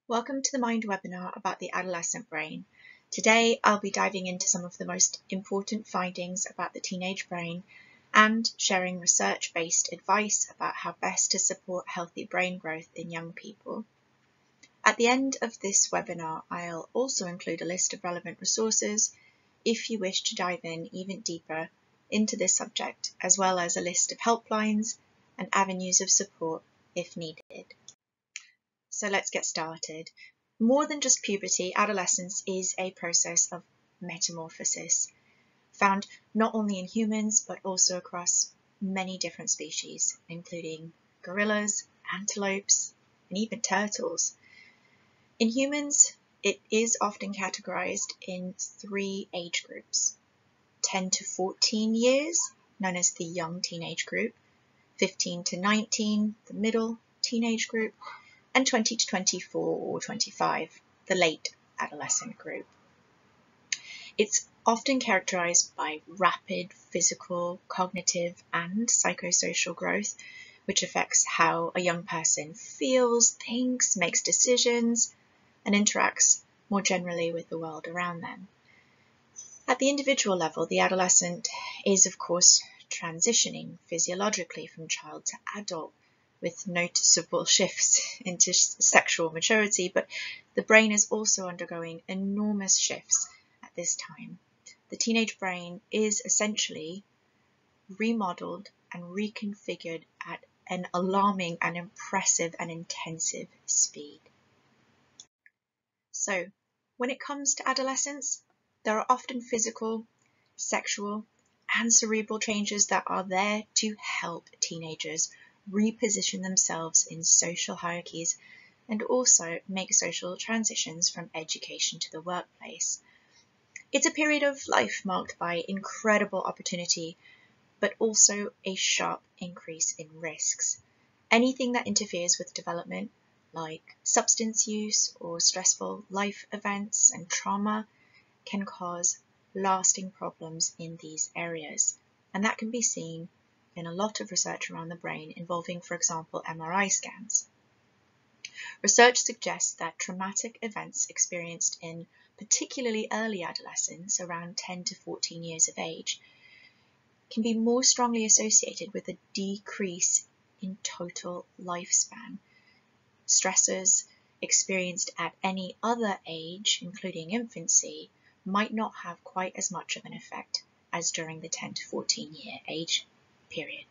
Welcome to the Mind webinar about the adolescent brain. Today I'll be diving into some of the most important findings about the teenage brain and sharing research-based advice about how best to support healthy brain growth in young people. At the end of this webinar, I'll also include a list of relevant resources if you wish to dive in even deeper into this subject, as well as a list of helplines and avenues of support if needed. So let's get started. More than just puberty, adolescence is a process of metamorphosis, found not only in humans, but also across many different species, including gorillas, antelopes, and even turtles. In humans, it is often categorized in three age groups: 10 to 14 years, known as the young teenage group, 15 to 19, the middle teenage group, and 20 to 24 or 25, the late adolescent group. It's often characterized by rapid physical, cognitive, and psychosocial growth, which affects how a young person feels, thinks, makes decisions, and interacts more generally with the world around them. At the individual level, the adolescent is, of course, transitioning physiologically from child to adult, with noticeable shifts into sexual maturity, but the brain is also undergoing enormous shifts at this time. The teenage brain is essentially remodeled and reconfigured at an alarming and impressive and intensive speed. So, when it comes to adolescence, there are often physical, sexual, and cerebral changes that are there to help teenagers reposition themselves in social hierarchies and also make social transitions from education to the workplace. It's a period of life marked by incredible opportunity, but also a sharp increase in risks. Anything that interferes with development, like substance use or stressful life events and trauma, can cause lasting problems in these areas, and that can be seen in a lot of research around the brain involving, for example, MRI scans. Research suggests that traumatic events experienced in particularly early adolescence, around 10 to 14 years of age, can be more strongly associated with a decrease in total lifespan. Stressors experienced at any other age, including infancy, might not have quite as much of an effect as during the 10 to 14 year age period.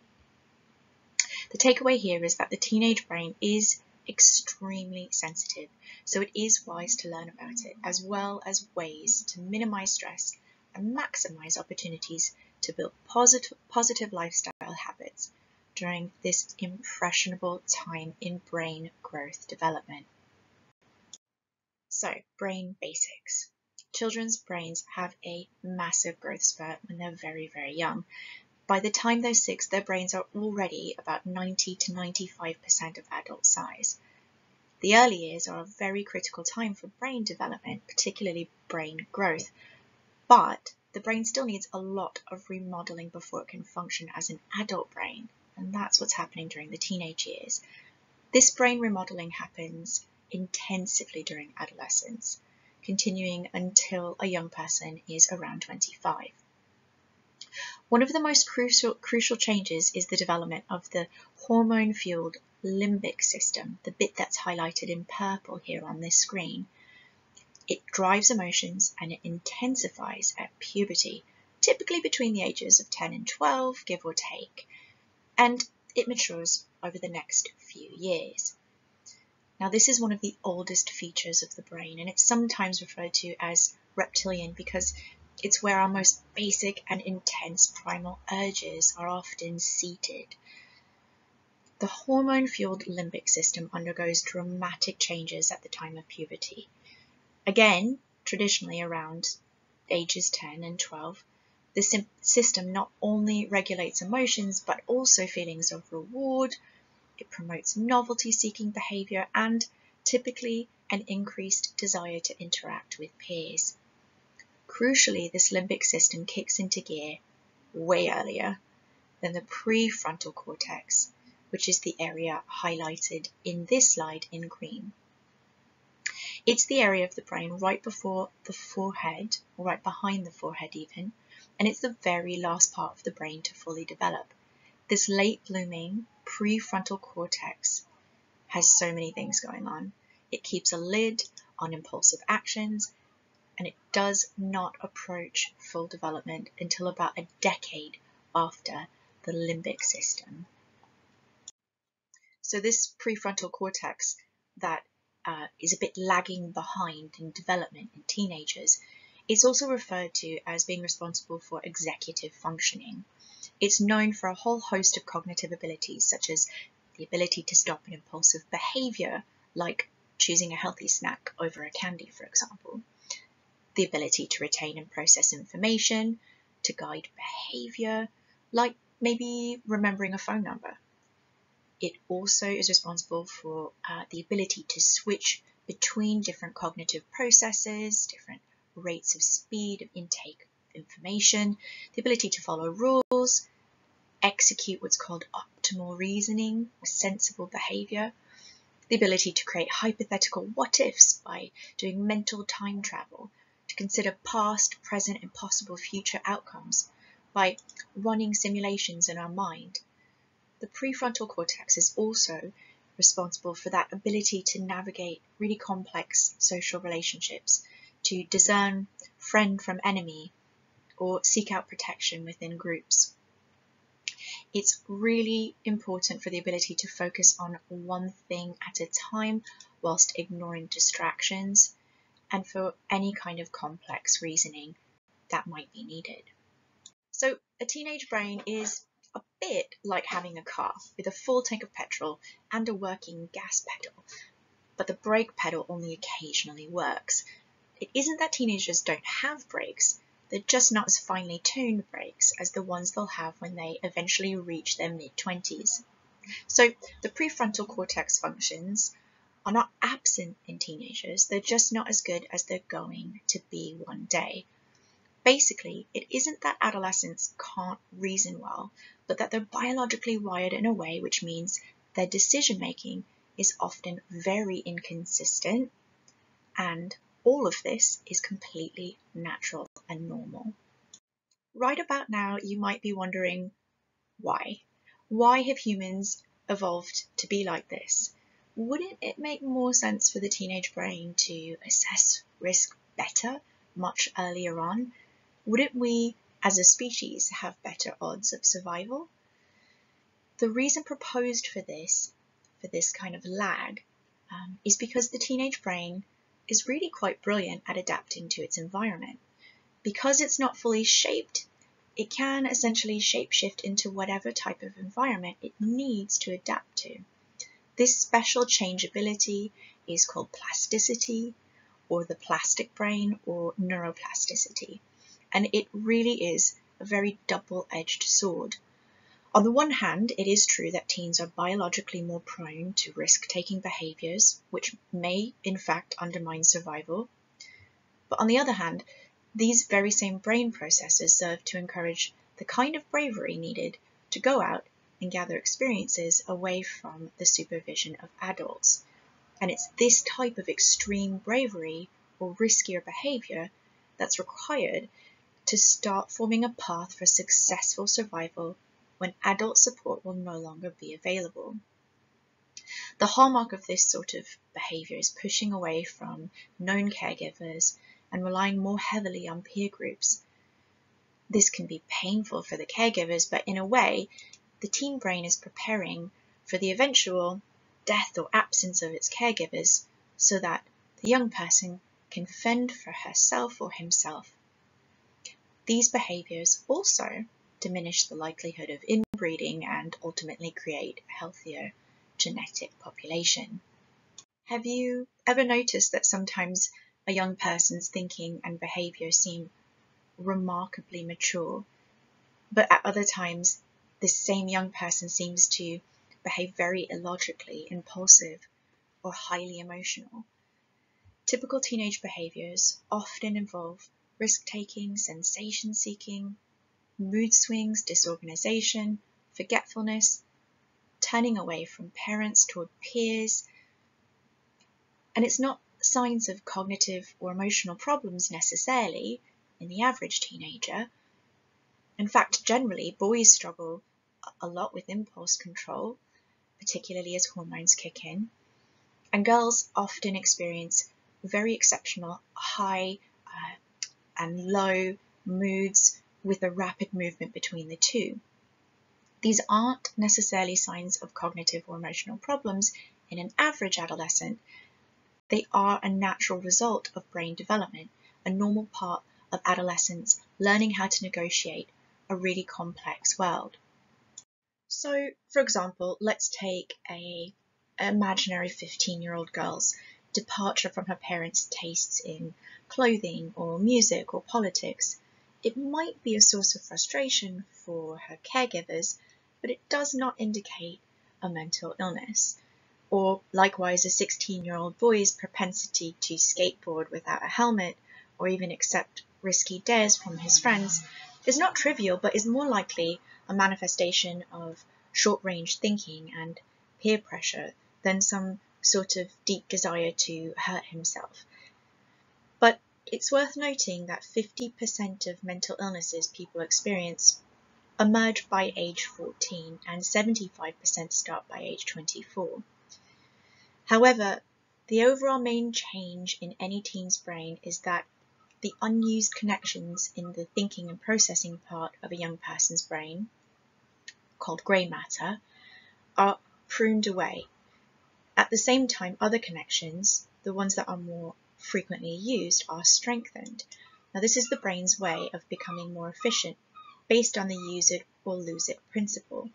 The takeaway here is that the teenage brain is extremely sensitive, so it is wise to learn about it, as well as ways to minimize stress and maximize opportunities to build positive lifestyle habits during this impressionable time in brain growth development. So, brain basics. Children's brains have a massive growth spurt when they're very, very young. By the time they're 6, their brains are already about 90 to 95% of adult size. The early years are a very critical time for brain development, particularly brain growth, but the brain still needs a lot of remodeling before it can function as an adult brain, and that's what's happening during the teenage years. This brain remodeling happens intensively during adolescence, continuing until a young person is around 25. One of the most crucial changes is the development of the hormone-fueled limbic system, the bit that's highlighted in purple here on this screen. It drives emotions and it intensifies at puberty, typically between the ages of 10 and 12, give or take, and it matures over the next few years. Now, this is one of the oldest features of the brain, and it's sometimes referred to as reptilian because it's where our most basic and intense primal urges are often seated. The hormone-fueled limbic system undergoes dramatic changes at the time of puberty. Again, traditionally around ages 10 and 12, the system not only regulates emotions, but also feelings of reward. It promotes novelty-seeking behavior and typically an increased desire to interact with peers. Crucially, this limbic system kicks into gear way earlier than the prefrontal cortex, which is the area highlighted in this slide in green. It's the area of the brain right before the forehead, or right behind the forehead even, and it's the very last part of the brain to fully develop. This late blooming prefrontal cortex has so many things going on. It keeps a lid on impulsive actions, and it does not approach full development until about a decade after the limbic system. So this prefrontal cortex that is a bit lagging behind in development in teenagers is also referred to as being responsible for executive functioning. It's known for a whole host of cognitive abilities, such as the ability to stop an impulsive behavior, like choosing a healthy snack over a candy, for example, the ability to retain and process information, to guide behavior, like maybe remembering a phone number. It also is responsible for the ability to switch between different cognitive processes, different rates of speed of intake of information, the ability to follow rules, execute what's called optimal reasoning or sensible behavior, the ability to create hypothetical what-ifs by doing mental time travel, to consider past, present, and possible future outcomes by running simulations in our mind. The prefrontal cortex is also responsible for that ability to navigate really complex social relationships, to discern friend from enemy, or seek out protection within groups. It's really important for the ability to focus on one thing at a time whilst ignoring distractions, and for any kind of complex reasoning that might be needed. So a teenage brain is a bit like having a car with a full tank of petrol and a working gas pedal, but the brake pedal only occasionally works. It isn't that teenagers don't have brakes, they're just not as finely tuned brakes as the ones they'll have when they eventually reach their mid-20s. So the prefrontal cortex functions are not absent in teenagers, they're just not as good as they're going to be one day. Basically, it isn't that adolescents can't reason well, but that they're biologically wired in a way which means their decision making is often very inconsistent, and all of this is completely natural and normal. Right about now, you might be wondering why. Why have humans evolved to be like this? Wouldn't it make more sense for the teenage brain to assess risk better much earlier on? Wouldn't we, as a species, have better odds of survival? The reason proposed for this kind of lag, is because the teenage brain is really quite brilliant at adapting to its environment. Because it's not fully shaped, it can essentially shapeshift into whatever type of environment it needs to adapt to. This special changeability is called plasticity, or the plastic brain, or neuroplasticity. And it really is a very double-edged sword. On the one hand, it is true that teens are biologically more prone to risk-taking behaviors, which may in fact undermine survival. But on the other hand, these very same brain processes serve to encourage the kind of bravery needed to go out and gather experiences away from the supervision of adults. And it's this type of extreme bravery or riskier behavior that's required to start forming a path for successful survival when adult support will no longer be available. The hallmark of this sort of behavior is pushing away from known caregivers and relying more heavily on peer groups. This can be painful for the caregivers, but in a way, the teen brain is preparing for the eventual death or absence of its caregivers so that the young person can fend for herself or himself. These behaviors also diminish the likelihood of inbreeding and ultimately create a healthier genetic population. Have you ever noticed that sometimes a young person's thinking and behavior seem remarkably mature, but at other times this same young person seems to behave very illogically, impulsive, or highly emotional? Typical teenage behaviors often involve risk-taking, sensation-seeking, mood swings, disorganization, forgetfulness, turning away from parents toward peers. And it's not signs of cognitive or emotional problems necessarily in the average teenager. In fact, generally, boys struggle a lot with impulse control, particularly as hormones kick in, and girls often experience very exceptional high and low moods with a rapid movement between the two. These aren't necessarily signs of cognitive or emotional problems in an average adolescent. They are a natural result of brain development, a normal part of adolescence learning how to negotiate a really complex world. So, for example, let's take an imaginary 15-year-old girl's departure from her parents' tastes in clothing or music or politics. It might be a source of frustration for her caregivers, but it does not indicate a mental illness. Or likewise, a 16-year-old boy's propensity to skateboard without a helmet or even accept risky dares from his friends is not trivial, but is more likely a manifestation of short-range thinking and peer pressure than some sort of deep desire to hurt himself. But it's worth noting that 50% of mental illnesses people experience emerge by age 14 and 75% start by age 24. However, the overall main change in any teen's brain is that the unused connections in the thinking and processing part of a young person's brain, called grey matter, are pruned away. At the same time, other connections, the ones that are more frequently used, are strengthened. Now, this is the brain's way of becoming more efficient based on the use it or lose it principle.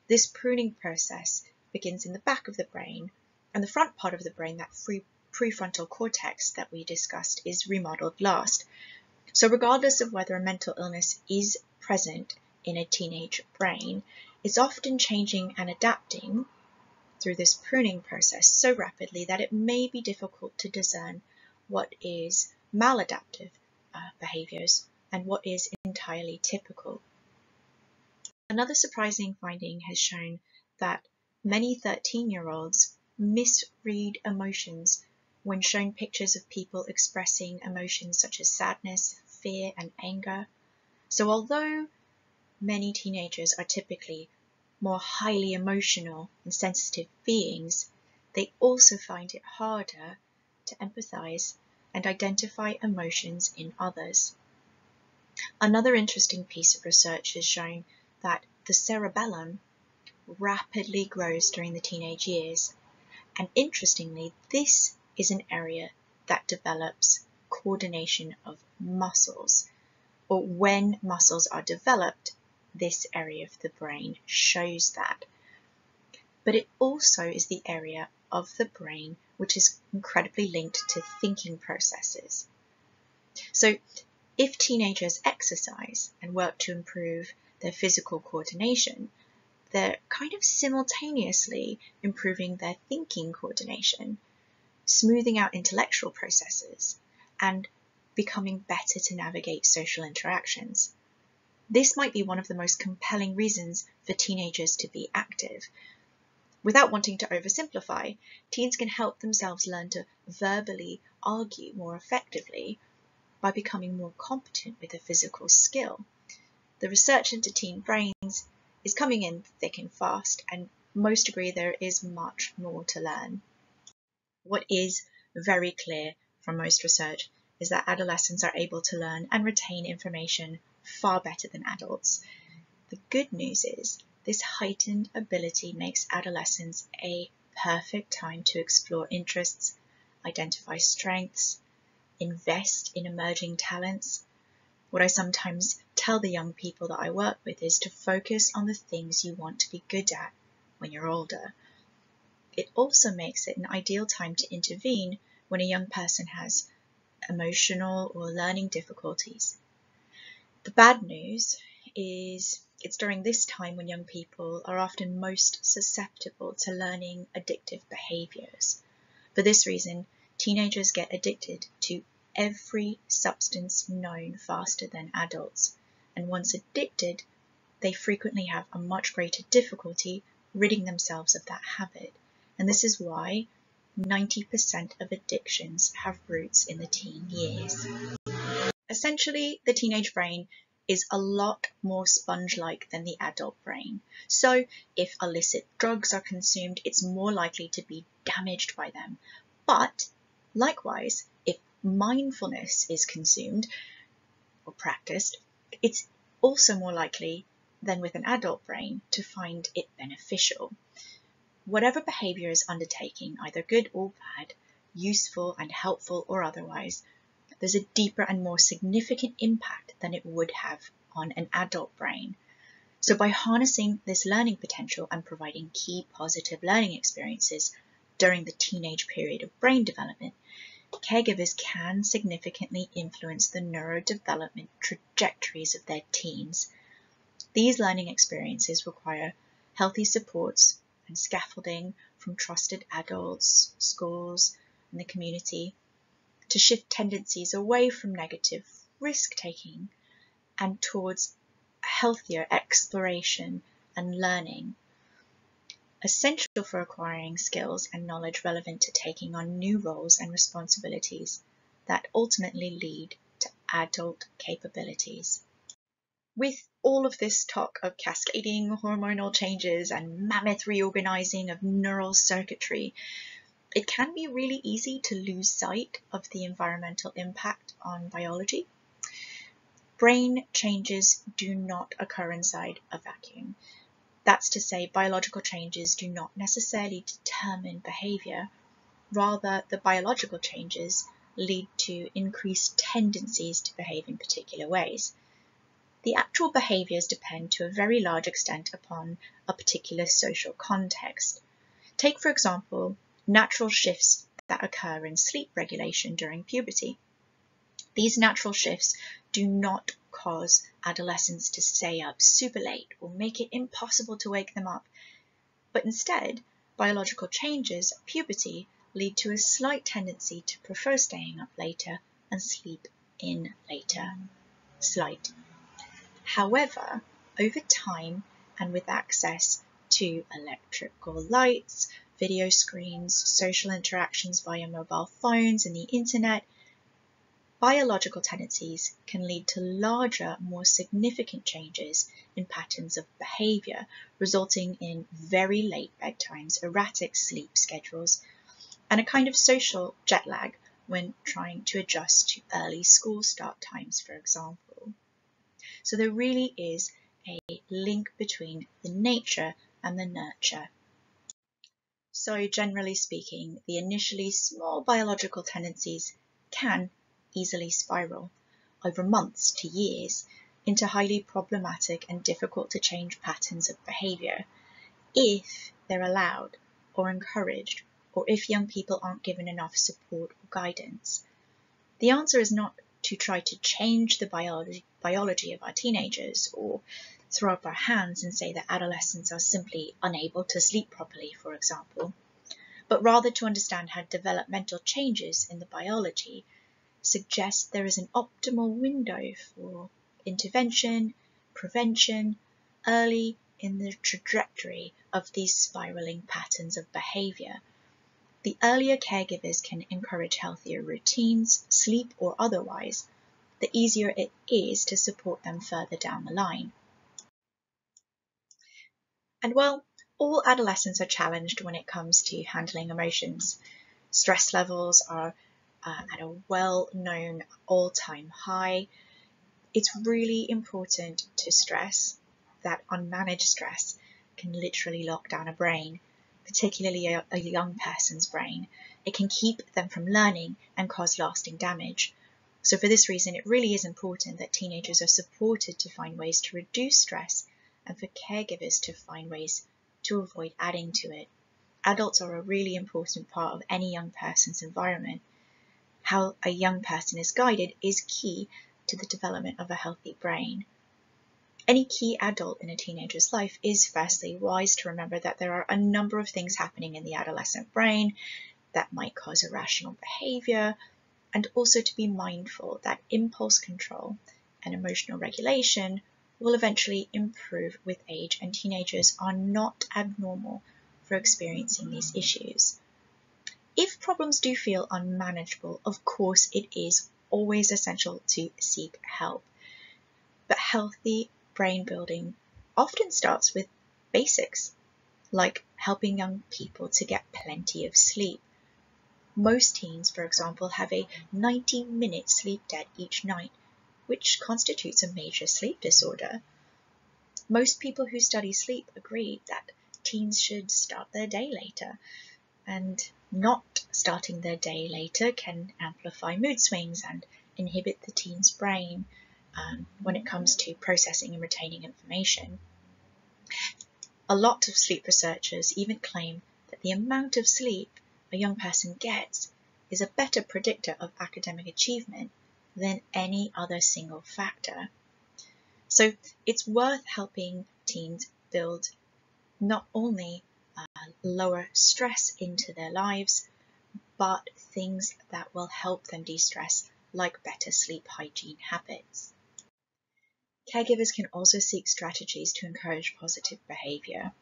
This pruning process begins in the back of the brain, and the front part of the brain, that prefrontal cortex that we discussed, is remodeled last. So regardless of whether a mental illness is present in a teenage brain, it's often changing and adapting through this pruning process so rapidly that it may be difficult to discern what is maladaptive behaviors and what is entirely typical. Another surprising finding has shown that many 13-year-olds misread emotions when shown pictures of people expressing emotions such as sadness, fear, and anger. So although many teenagers are typically more highly emotional and sensitive beings, they also find it harder to empathize and identify emotions in others. Another interesting piece of research has shown that the cerebellum rapidly grows during the teenage years. And interestingly, this is an area that develops coordination of muscles, or when muscles are developed, this area of the brain shows that. But it also is the area of the brain which is incredibly linked to thinking processes. So if teenagers exercise and work to improve their physical coordination, they're kind of simultaneously improving their thinking coordination, smoothing out intellectual processes, and becoming better to navigate social interactions. This might be one of the most compelling reasons for teenagers to be active. Without wanting to oversimplify, teens can help themselves learn to verbally argue more effectively by becoming more competent with a physical skill. The research into teen brains is coming in thick and fast, and most agree there is much more to learn. What is very clear from most research is that adolescents are able to learn and retain information far better than adults. The good news is this heightened ability makes adolescence a perfect time to explore interests, identify strengths, invest in emerging talents. What I sometimes tell the young people that I work with is to focus on the things you want to be good at when you're older. It also makes it an ideal time to intervene when a young person has emotional or learning difficulties. The bad news is it's during this time when young people are often most susceptible to learning addictive behaviors. For this reason, teenagers get addicted to every substance known faster than adults, and once addicted, they frequently have a much greater difficulty ridding themselves of that habit. And this is why 90% of addictions have roots in the teen years. Essentially, the teenage brain is a lot more sponge-like than the adult brain. So if illicit drugs are consumed, it's more likely to be damaged by them. But likewise, if mindfulness is consumed or practiced, it's also more likely than with an adult brain to find it beneficial. Whatever behavior is undertaking, either good or bad, useful and helpful or otherwise, there's a deeper and more significant impact than it would have on an adult brain. So by harnessing this learning potential and providing key positive learning experiences during the teenage period of brain development, caregivers can significantly influence the neurodevelopment trajectories of their teens. These learning experiences require healthy supports and scaffolding from trusted adults, schools, and the community to shift tendencies away from negative risk-taking and towards healthier exploration and learning, essential for acquiring skills and knowledge relevant to taking on new roles and responsibilities that ultimately lead to adult capabilities. With all of this talk of cascading hormonal changes and mammoth reorganizing of neural circuitry, it can be really easy to lose sight of the environmental impact on biology. Brain changes do not occur inside a vacuum. That's to say, biological changes do not necessarily determine behavior. Rather, the biological changes lead to increased tendencies to behave in particular ways. The actual behaviors depend to a very large extent upon a particular social context. Take, for example, natural shifts that occur in sleep regulation during puberty. These natural shifts do not cause adolescents to stay up super late or make it impossible to wake them up, but instead, biological changes at puberty lead to a slight tendency to prefer staying up later and sleep in later. Slight. However, over time and with access to electrical lights, video screens, social interactions via mobile phones and the internet, biological tendencies can lead to larger, more significant changes in patterns of behavior, resulting in very late bedtimes, erratic sleep schedules, and a kind of social jet lag when trying to adjust to early school start times, for example. So there really is a link between the nature and the nurture. So generally speaking, the initially small biological tendencies can easily spiral over months to years into highly problematic and difficult to change patterns of behavior if they're allowed or encouraged, or if young people aren't given enough support or guidance. The answer is not to try to change the biology of our teenagers or throw up our hands and say that adolescents are simply unable to sleep properly, for example, but rather to understand how developmental changes in the biology suggest there is an optimal window for intervention, prevention, early in the trajectory of these spiraling patterns of behavior. The earlier caregivers can encourage healthier routines, sleep or otherwise, the easier it is to support them further down the line. And well, all adolescents are challenged when it comes to handling emotions. Stress levels are at a well-known all-time high. It's really important to stress that unmanaged stress can literally lock down a brain, particularly a young person's brain. It can keep them from learning and cause lasting damage. So for this reason, it really is important that teenagers are supported to find ways to reduce stress and for caregivers to find ways to avoid adding to it. Adults are a really important part of any young person's environment. How a young person is guided is key to the development of a healthy brain. Any key adult in a teenager's life is firstly wise to remember that there are a number of things happening in the adolescent brain that might cause irrational behavior, and also to be mindful that impulse control and emotional regulation will eventually improve with age, and teenagers are not abnormal for experiencing these issues. If problems do feel unmanageable, of course it is always essential to seek help. But healthy brain building often starts with basics, like helping young people to get plenty of sleep. Most teens, for example, have a 90-minute sleep debt each night, which constitutes a major sleep disorder. Most people who study sleep agree that teens should start their day later, and not starting their day later can amplify mood swings and inhibit the teen's brain when it comes to processing and retaining information. A lot of sleep researchers even claim that the amount of sleep a young person gets is a better predictor of academic achievement than any other single factor. So it's worth helping teens build not only lower stress into their lives, but things that will help them de-stress, like better sleep hygiene habits. Caregivers can also seek strategies to encourage positive behavior.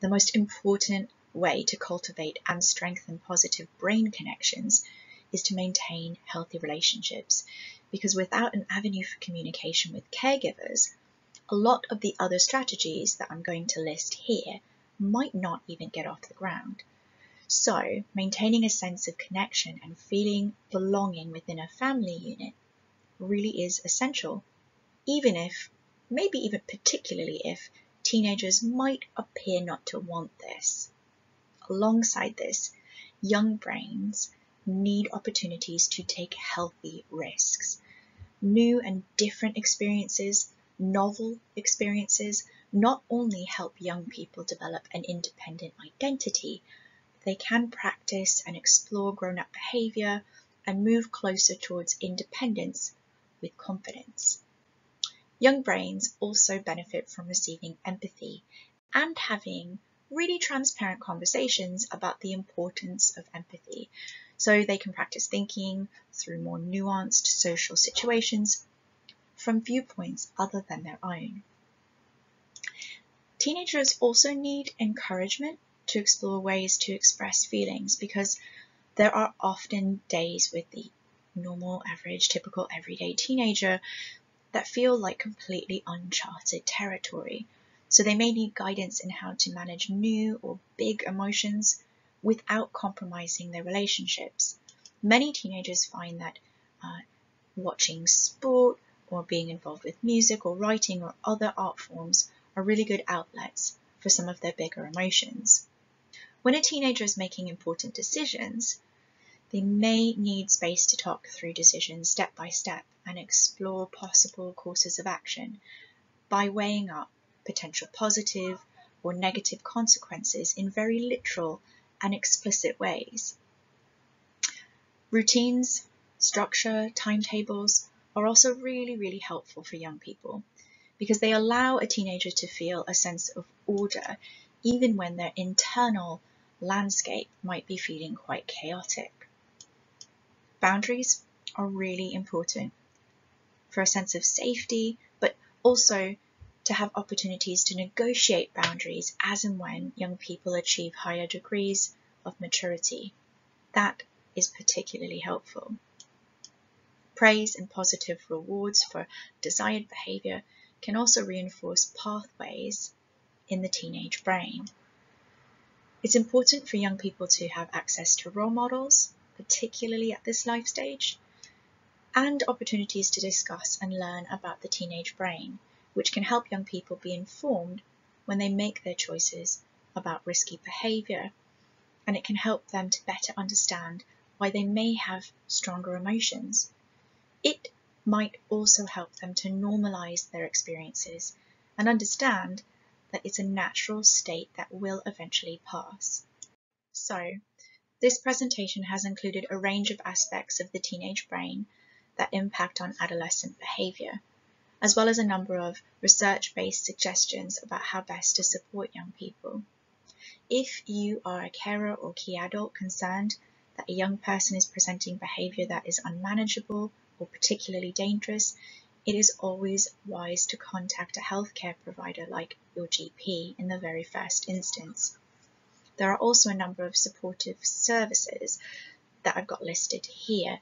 The most important way to cultivate and strengthen positive brain connections is to maintain healthy relationships, because without an avenue for communication with caregivers, a lot of the other strategies that I'm going to list here might not even get off the ground. So, maintaining a sense of connection and feeling belonging within a family unit really is essential, even if, maybe even particularly if, teenagers might appear not to want this. Alongside this, young brains need opportunities to take healthy risks. New and different experiences, novel experiences, not only help young people develop an independent identity, they can practice and explore grown-up behavior and move closer towards independence with confidence. Young brains also benefit from receiving empathy and having really transparent conversations about the importance of empathy, so they can practice thinking through more nuanced social situations from viewpoints other than their own. Teenagers also need encouragement to explore ways to express feelings, because there are often days with the normal, average, typical, everyday teenager that feel like completely uncharted territory. So they may need guidance in how to manage new or big emotions without compromising their relationships. Many teenagers find that watching sport or being involved with music or writing or other art forms are really good outlets for some of their bigger emotions. When a teenager is making important decisions, they may need space to talk through decisions step by step and explore possible courses of action by weighing up potential positive or negative consequences in very literal and explicit ways. Routines, structure, timetables are also really helpful for young people, because they allow a teenager to feel a sense of order even when their internal landscape might be feeling quite chaotic. Boundaries are really important for a sense of safety, but also to have opportunities to negotiate boundaries as and when young people achieve higher degrees of maturity. That is particularly helpful. Praise and positive rewards for desired behavior can also reinforce pathways in the teenage brain. It's important for young people to have access to role models, particularly at this life stage, and opportunities to discuss and learn about the teenage brain, which can help young people be informed when they make their choices about risky behavior, and it can help them to better understand why they may have stronger emotions. It might also help them to normalize their experiences and understand that it's a natural state that will eventually pass. So, this presentation has included a range of aspects of the teenage brain that impact on adolescent behavior, as well as a number of research-based suggestions about how best to support young people. If you are a carer or key adult concerned that a young person is presenting behavior that is unmanageable or particularly dangerous, it is always wise to contact a healthcare provider like your GP in the very first instance. There are also a number of supportive services that I've got listed here.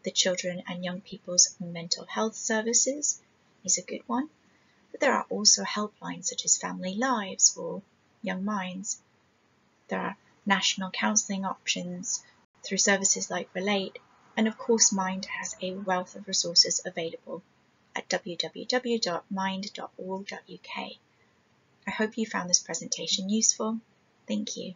The Children and Young People's Mental Health Services is a good one, but there are also helplines such as Family Lives or Young Minds. There are national counselling options through services like Relate, and of course Mind has a wealth of resources available at www.mind.org.uk. I hope you found this presentation useful. Thank you.